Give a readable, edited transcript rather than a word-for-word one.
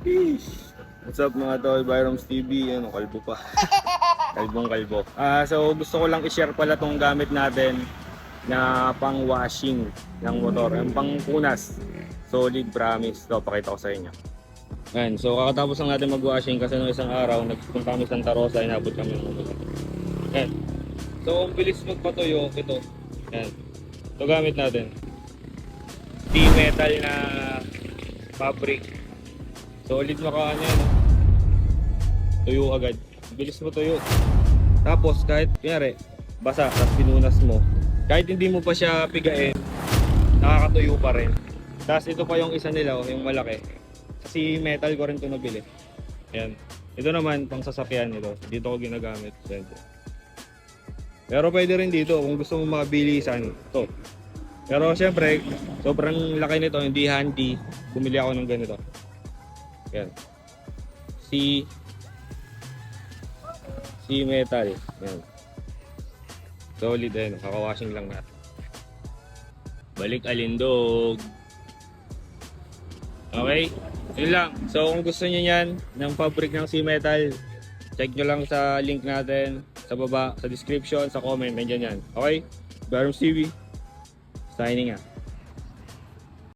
Peace! What's up mga tol, Byroms TV, ano, kalbo pa. Kalbong kalbo. So gusto ko lang i-share pala tong gamit natin na pang washing ng motor, yung pang punas. Solid, promise. So pakita ko sa inyo. Ayan, so kakatapos lang natin mag-washing kasi nung isang araw nagpunta kami sa Santa Rosa, inabot kami ng motor. Ayan. So ang bilis magpatuyo ito. Ayan. Ito gamit natin. Metal na fabric. Solid maka ano yan. Tuyo agad. Bilis mo tuyo. Tapos kahit kunyari basa tapos pinunas mo, kahit hindi mo pa siya pigain, nakakatuyo pa rin. Tapos ito pa yung isa nila, yung malaki. Kasi metal ko rin ito nabili. Ayan. Ito naman pang sasakyan ito. Dito ko ginagamit. Pero pwede rin dito kung gusto mo mabilisan. Ito. Pero syempre, sobrang laki nito, hindi handy. Bumili ako ng ganito. Yan. C metal. Yan. Solid din. Kakawashing lang natin. Balik alindog. Okay? Yun lang. So kung gusto niyo yan, ng fabric ng C metal, check nyo lang sa link natin sa baba, sa description, sa comment, nandiyan yan. Okay? Byroms TV. Signing out.